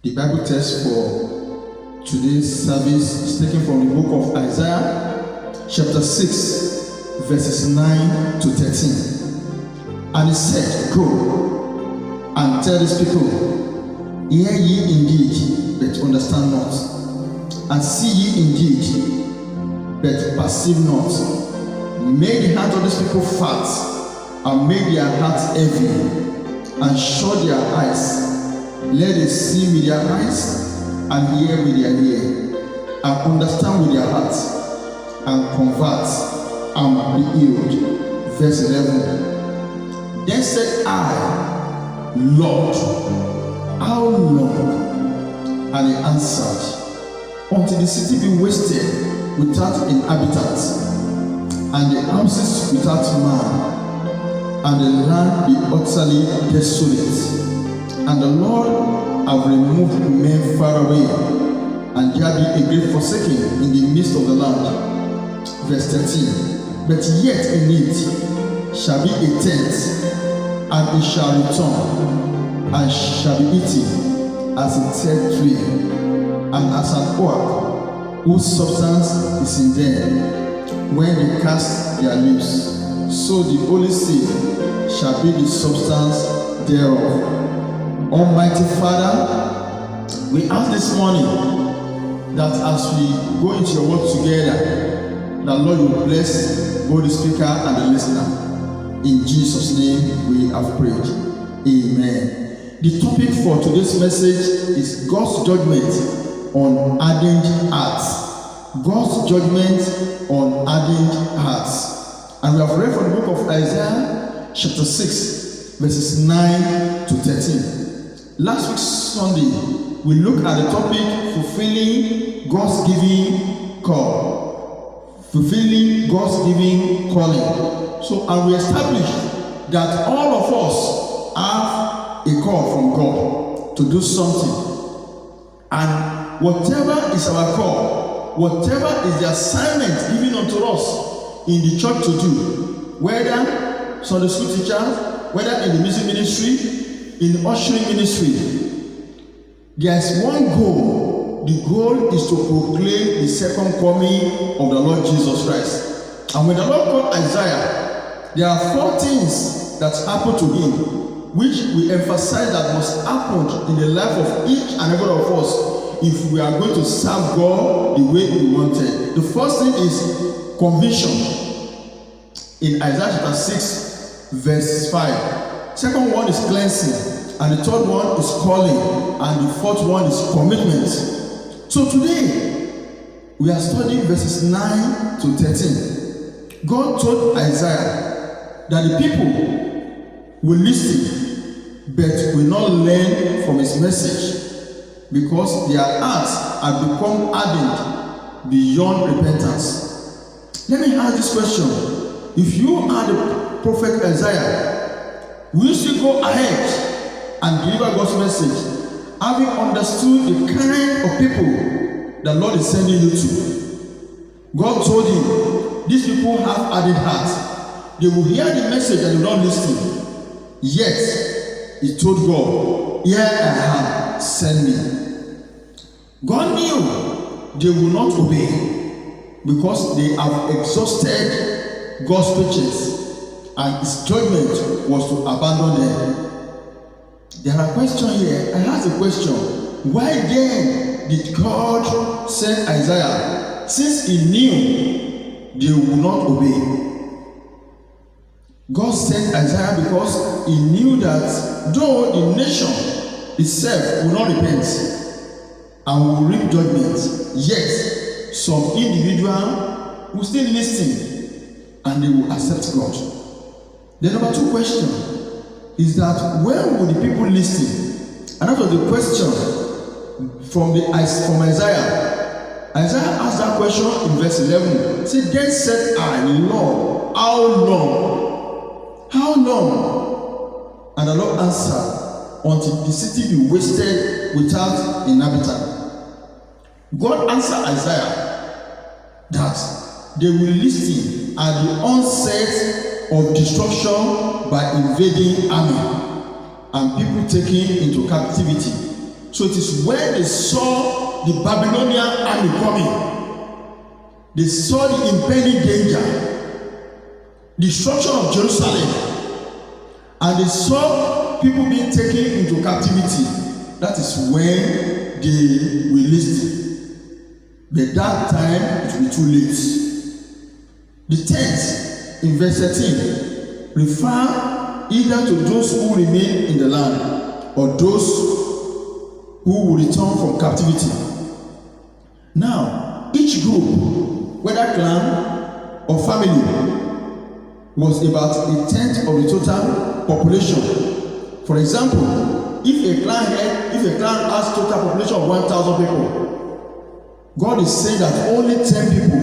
The Bible text for today's service is taken from the book of Isaiah, chapter 6, verses 9 to 13. And it said, "Go and tell these people, hear ye indeed, but understand not, and see ye indeed, but perceive not. Make the heart of these people fat, and make their hearts heavy, and shut their eyes. Let them see with their eyes, and hear with their ear, and understand with their heart, and convert, and be healed." Verse 11. Then said I, "Lord, how long?" And he answered, "Until the city be wasted without inhabitants, and the houses without man, and the land be utterly desolate. And the Lord have removed men far away, and there be a great forsaking in the midst of the land." Verse 13. "But yet in it shall be a tent, and it shall return, and shall be eaten as a third tree, and as an oak, whose substance is in them, when they cast their leaves. So the holy seed shall be the substance thereof." Almighty Father, we ask this morning that as we go into your word together, that Lord will bless both the speaker and the listener. In Jesus' name we have prayed. Amen. The topic for today's message is God's judgment on hardened hearts. God's judgment on hardened hearts. And we have read from the book of Isaiah, chapter 6, verses 9 to 13. Last week Sunday, we looked at the topic fulfilling God's giving call. Fulfilling God's giving calling. So, and we established that all of us have a call from God to do something. And whatever is our call, whatever is the assignment given unto us in the church to do, whether Sunday school teacher, whether in the music ministry, in the ushering ministry, there is one goal. The goal is to proclaim the second coming of the Lord Jesus Christ. And when the Lord called Isaiah, there are 4 things that happened to him, which we emphasize that must happen in the life of each and every one of us if we are going to serve God the way we wanted. The first thing is conviction in Isaiah chapter 6, verse 5. Second one is cleansing, and the third one is calling, and the fourth one is commitment. So today we are studying verses 9 to 13. God told Isaiah that the people will listen but will not learn from his message because their hearts have become hardened beyond repentance. Let me ask this question. If you are the prophet Isaiah, will you still go ahead and deliver God's message, having understood the kind of people the Lord is sending you to? God told him, these people have hardened hearts. They will hear the message and will not listen. Yet, he told God, "Here I am, send me." God knew they will not obey because they have exhausted God's patience, and his judgment was to abandon them. There are questions here. I ask a question. Why then did God send Isaiah, since he knew they would not obey? God sent Isaiah because he knew that though the nation itself will not repent and will reap judgment, yet some individual will still listen and they will accept God. The number 2 question is that when will the people listen? And that was the question from Isaiah. Isaiah asked that question in verse 11. Say, "Then said I, Lord, how long? How long?" And the Lord answered, "Until the city be wasted without inhabitant." God answered Isaiah that they will listen at the onset of destruction by invading army and people taken into captivity. So it is when they saw the Babylonian army coming, they saw the impending danger, destruction of Jerusalem, and they saw people being taken into captivity. That is when they released it. But that time it will be too late. The 10th in verse 13 refer either to those who remain in the land or those who will return from captivity. Now, each group, whether clan or family, was about 1/10 of the total population. For example, if a clan has total population of 1,000 people, God is saying that only 10 people,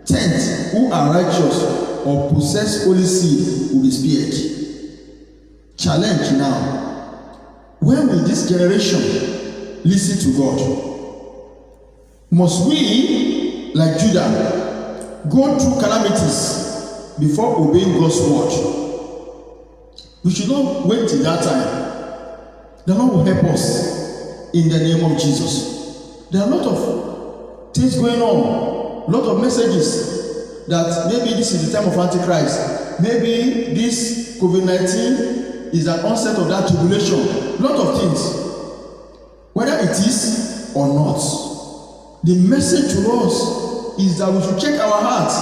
10 who are righteous or possess holy seed, will be spared. Challenge now. When will this generation listen to God? Must we, like Judah, go through calamities before obeying God's word? We should not wait till that time. The Lord will help us in the name of Jesus. There are a lot of things going on, a lot of messages that maybe this is the time of Antichrist. Maybe this COVID-19 is an onset of that tribulation. A lot of things. Whether it is or not, the message to us is that we should check our hearts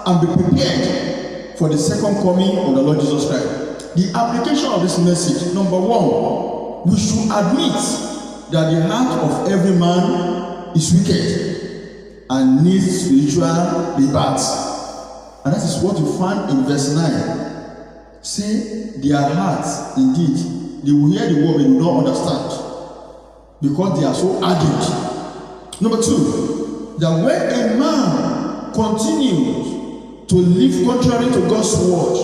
and be prepared for the second coming of the Lord Jesus Christ. The application of this message, number one, we should admit that the heart of every man is wicked and needs spiritual rebirth. And that is what you find in verse 9. Say, their hearts, indeed, they will hear the word but they will not understand, because they are so ardent. Number two, that when a man continues to live contrary to God's word,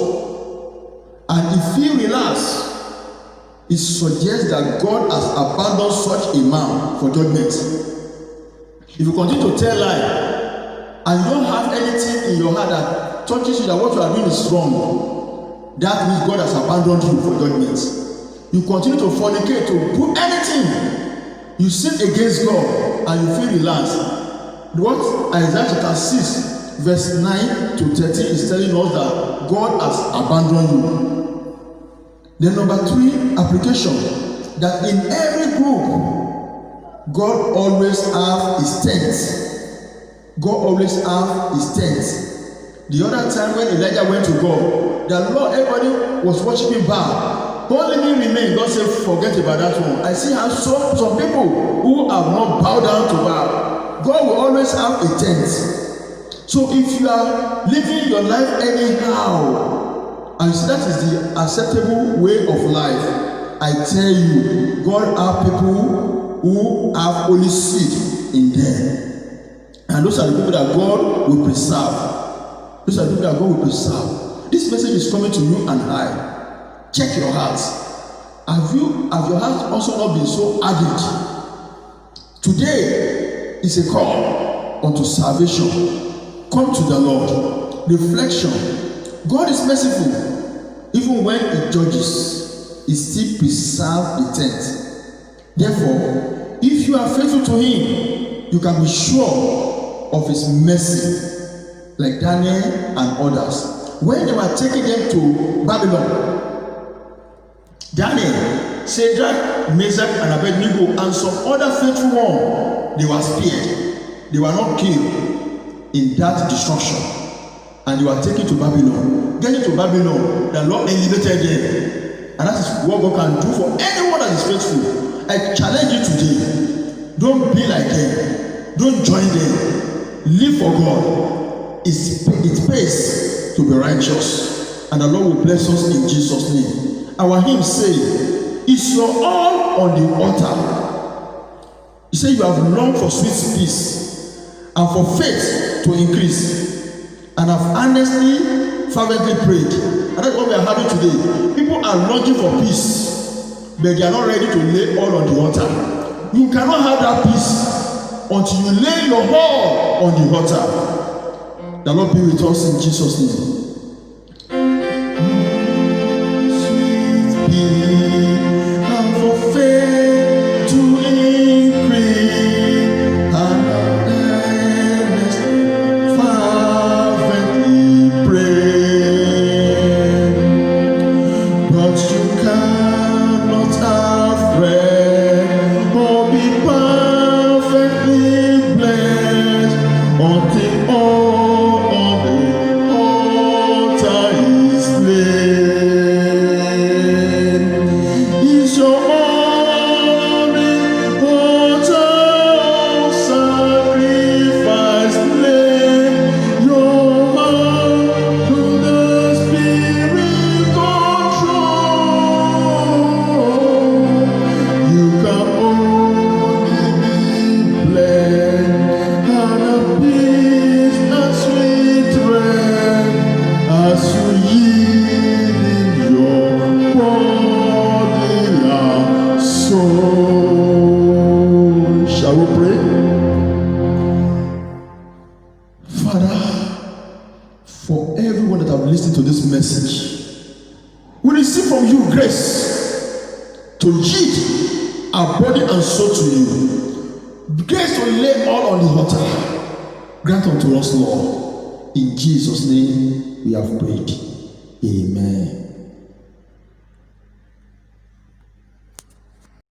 and if he relax, it suggests that God has abandoned such a man for judgment. If you continue to tell lie, and you don't have anything in your heart that touches you that what you are doing is wrong, that means God has abandoned you for judgment. You continue to fornicate, to do anything, you sin against God, and you feel relaxed. What Isaiah chapter 6 verse 9 to 13 is telling us that God has abandoned you. Then number 3 application, that in every group God always have his tent. God always have his tent. The other time when Elijah went to God, the Lord, everybody was worshiping Baal. Only me remain. God said, forget about that one. I see how some people who have not bowed down to Baal, God will always have a tent. So if you are living your life anyhow, and see that is the acceptable way of life, I tell you, God have people who have holy seed in them. And those are the people that God will preserve. Those are the people that God will preserve. This message is coming to you and I. Check your hearts. Have your heart also not been so ardent? Today is a call unto salvation. Come to the Lord. Reflection. God is merciful. Even when he judges, he still preserves the tent. Therefore, if you are faithful to him, you can be sure of his mercy, like Daniel and others. When they were taking them to Babylon, Daniel, Shadrach, Meshach, and Abednego, and some other faithful ones, they were spared. They were not killed in that destruction. And they were taken to Babylon. Getting to Babylon, the Lord elevated them. And that is what God can do for anyone that is faithful. I challenge you today. Don't be like them. Don't join them. Live for God. It pays to be righteous. And the Lord will bless us in Jesus' name. Our hymn say, "Is your all on the altar?" He said, "You have longed for sweet peace and for faith to increase, and have earnestly, fervently prayed." And that's what we are having today. People are longing for peace, but they are not ready to lay all on the altar. You cannot have that peace until you lay your all on the altar. The Lord be with us in Jesus' name. Sweet peace and for faith to for everyone that have listened to this message. We receive from you grace to yield our body and soul to you. Grace to lay all on the altar. Grant unto us, Lord. In Jesus' name we have prayed. Amen.